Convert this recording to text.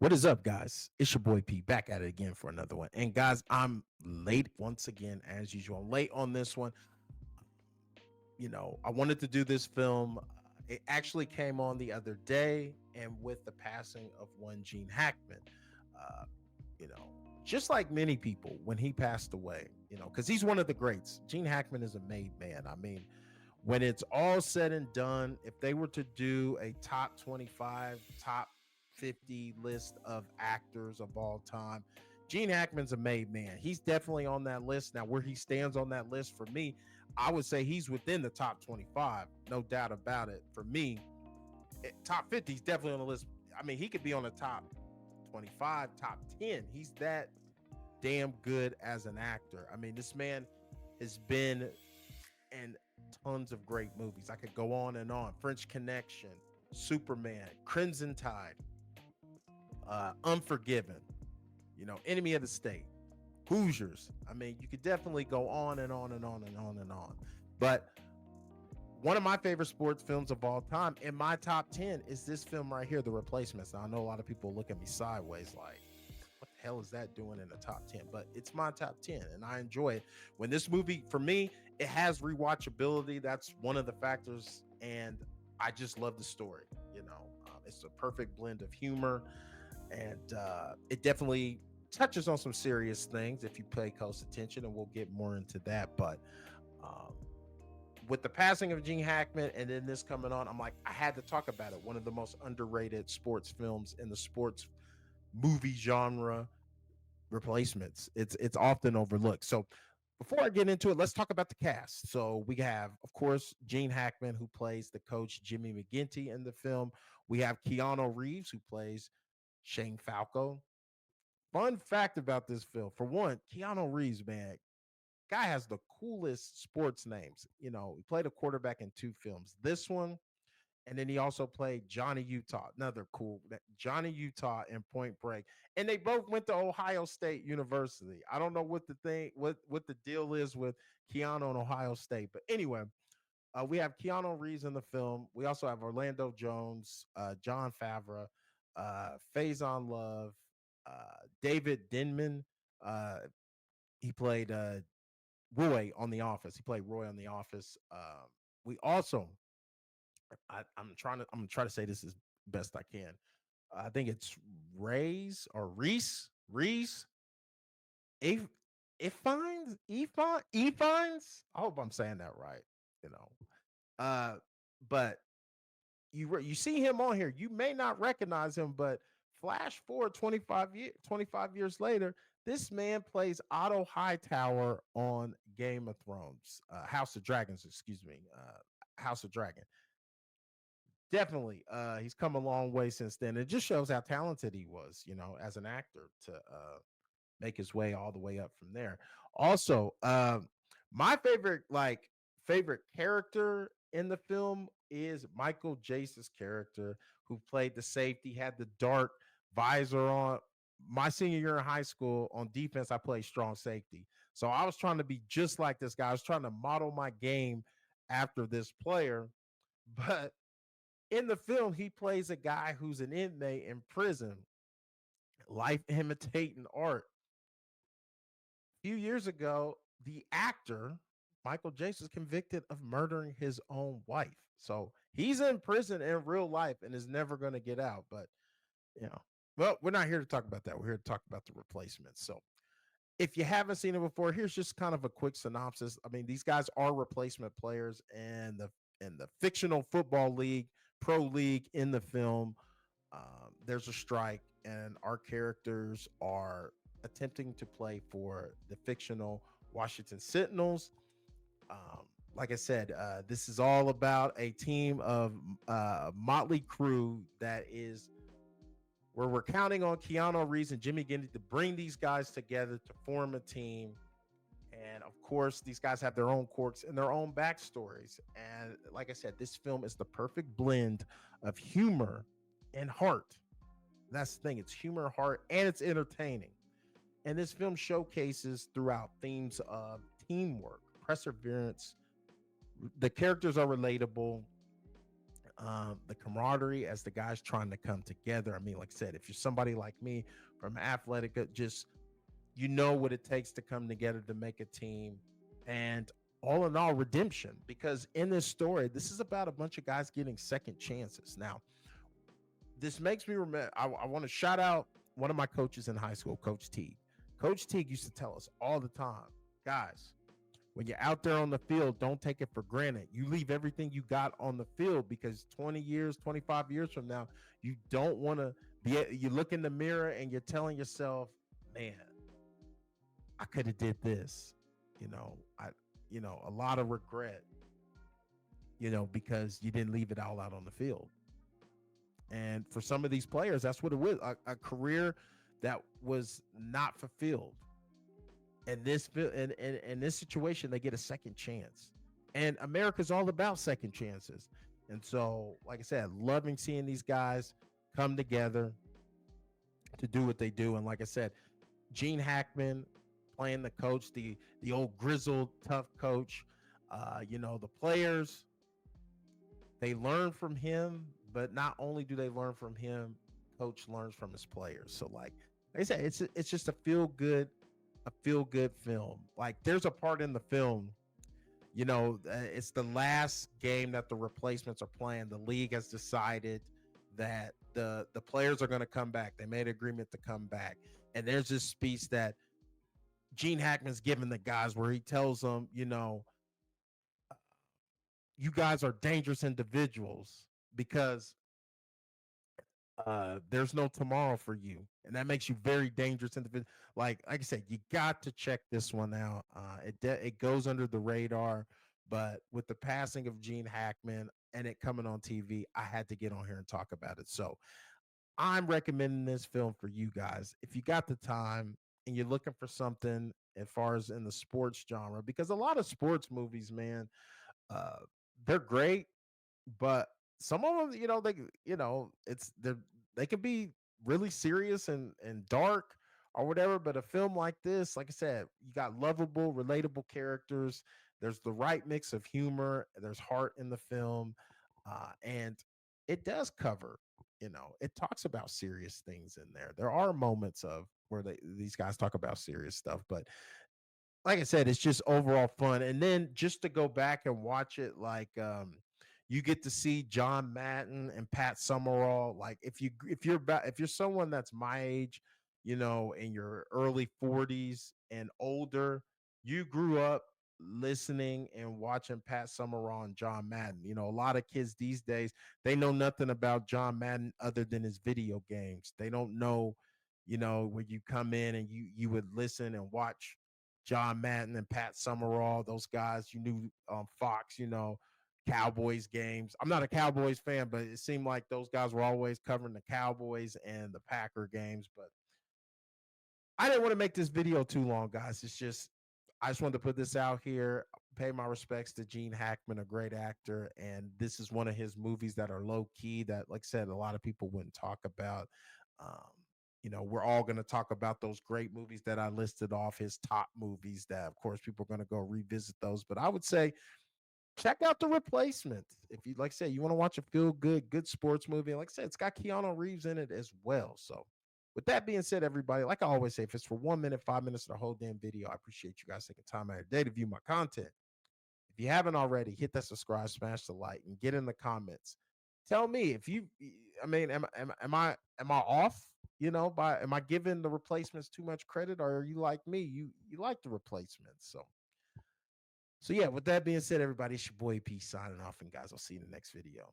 What is up, guys? It's your boy P back at it again for another one. And guys, I'm late once again, as usual. I'm late on this one. I wanted to do this film. It actually came on the other day, and with the passing of one Gene Hackman, uh, you know, just like many people when he passed away, because he's one of the greats. Gene Hackman is a made man. I mean, when it's all said and done, if they were to do a top 25, top 50 list of actors of all time, Gene Hackman's a made man. He's definitely on that list. Now, where he stands on that list for me, I would say he's within the top 25, no doubt about it. For me, top 50, he's definitely on the list. I mean, he could be on the top 25, top 10. He's that damn good as an actor. I mean, this man has been and tons of great movies. I could go on and on. French Connection, Superman, Crimson Tide, Unforgiven, Enemy of the State, Hoosiers. I mean, you could definitely go on and on and on and on and on. But one of my favorite sports films of all time in my top 10 is this film right here, The Replacements. Now, I know a lot of people look at me sideways like, what the hell is that doing in the top 10? But it's my top 10 and I enjoy it. When this movie, for me, it has rewatchability. That's one of the factors. And I just love the story. It's a perfect blend of humor and it definitely touches on some serious things if you pay close attention. And we'll get more into that. But um, with the passing of Gene Hackman and then this coming on, I'm like, I had to talk about it. One of the most underrated sports films in the sports movie genre, Replacements. It's often overlooked. So before I get into it, let's talk about the cast. So we have, of course, Gene Hackman, who plays the coach Jimmy McGinty in the film. We have Keanu Reeves, who plays Shane Falco. Fun fact about this film, for one, Keanu Reeves, man, guy has the coolest sports names. He played a quarterback in two films. This one, and then he also played Johnny Utah, another cool Johnny Utah in Point Break. And they both went to Ohio State University. I don't know what the deal is with Keanu and Ohio State, but anyway, we have Keanu Reeves in the film. We also have Orlando Jones, John Favreau, Faison Love, David Denman. Uh, he played Roy on The Office. He played Roy on The Office. We also I'm trying to say this as best I can. I think it's Ray's or Reese if finds E finds. I hope I'm saying that right. You know, but you see him on here. You may not recognize him, but flash forward 25 years later, this man plays Otto Hightower on Game of Thrones, House of Dragons. Excuse me, House of Dragon. Definitely, he's come a long way since then. It just shows how talented he was, as an actor to make his way all the way up from there. Also, my favorite character in the film is Michael Jace's character, who played the safety, had the dark visor on. My senior year in high school, on defense, I played strong safety, so I was trying to be just like this guy. I was trying to model my game after this player, but in the film, he plays a guy who's an inmate in prison, life imitating art. A few years ago, the actor Michael Jace was convicted of murdering his own wife. So he's in prison in real life and is never going to get out. But, you know, well, we're not here to talk about that. We're here to talk about the replacements. So if you haven't seen it before, here's just kind of a quick synopsis. I mean, these guys are replacement players in the fictional football league, pro league in the film. There's a strike, and our characters are attempting to play for the fictional Washington Sentinels. Like I said, this is all about a team of motley crew that is where we're counting on Keanu Reeves and Jimmy Gindy to bring these guys together to form a team. And of course, these guys have their own quirks and their own backstories. And like I said, this film is the perfect blend of humor and heart. That's the thing. It's humor, heart, and it's entertaining. And this film showcases throughout themes of teamwork, perseverance. The characters are relatable. the camaraderie as the guys trying to come together. I mean, like I said, if you're somebody like me from Athletica, just you know what it takes to come together to make a team. And all in all, redemption. Because in this story, this is about a bunch of guys getting second chances. Now, this makes me remember. I want to shout out one of my coaches in high school, Coach Teague. Coach Teague used to tell us all the time, guys, when you're out there on the field, don't take it for granted. You leave everything you got on the field because 20 years, 25 years from now, you don't want to be. You look in the mirror and you're telling yourself, man, I could have did this. A lot of regret, because you didn't leave it all out on the field. And for some of these players, that's what it was, a career that was not fulfilled. And in this situation, they get a second chance. And America's all about second chances. And so, like I said, loving seeing these guys come together to do what they do. And like I said, Gene Hackman playing the coach, the old grizzled, tough coach. The players, they learn from him, but not only do they learn from him, coach learns from his players. So like I said, it's just a feel good film. Like there's a part in the film, it's the last game that the replacements are playing. The league has decided that the players are going to come back. They made an agreement to come back. And there's this speech that Gene Hackman's giving the guys where he tells them, you guys are dangerous individuals because there's no tomorrow for you, and that makes you very dangerous individual. Like I said, you got to check this one out. It goes under the radar, but with the passing of Gene Hackman and it coming on TV, I had to get on here and talk about it. So I'm recommending this film for you guys if you got the time and you're looking for something as far as in the sports genre, because a lot of sports movies, man, uh, they're great, but some of them, they can be really serious and dark or whatever. But a film like this, like I said, you got lovable, relatable characters. There's the right mix of humor. There's heart in the film, and it does cover. It talks about serious things in there. There are moments of where these guys talk about serious stuff, but like I said, it's just overall fun. And then just to go back and watch it, you get to see John Madden and Pat Summerall. Like if you're someone that's my age, in your early 40s and older, you grew up listening and watching Pat Summerall and John Madden. A lot of kids these days, they know nothing about John Madden other than his video games. They don't know, when you come in and you would listen and watch John Madden and Pat Summerall, those guys. You knew Fox, Cowboys games. I'm not a Cowboys fan, but it seemed like those guys were always covering the Cowboys and the Packer games. But I didn't want to make this video too long, guys. I just wanted to put this out here, pay my respects to Gene Hackman, a great actor. And this is one of his movies that are low key that, like I said, a lot of people wouldn't talk about. Um, we're all going to talk about those great movies that I listed off, his top movies that, of course, people are going to go revisit those. But I would say check out The Replacement. If you, like I said, you want to watch a feel good sports movie. Like I said, it's got Keanu Reeves in it as well. So, with that being said, everybody, like I always say, if it's for 1 minute, 5 minutes, or the whole damn video, I appreciate you guys taking time out of your day to view my content. If you haven't already, hit that subscribe, smash the like, and get in the comments. Tell me if you, I mean, am I off? Am I giving the replacements too much credit, or are you like me? You like the replacements? So yeah. With that being said, everybody, it's your boy P signing off, and guys, I'll see you in the next video.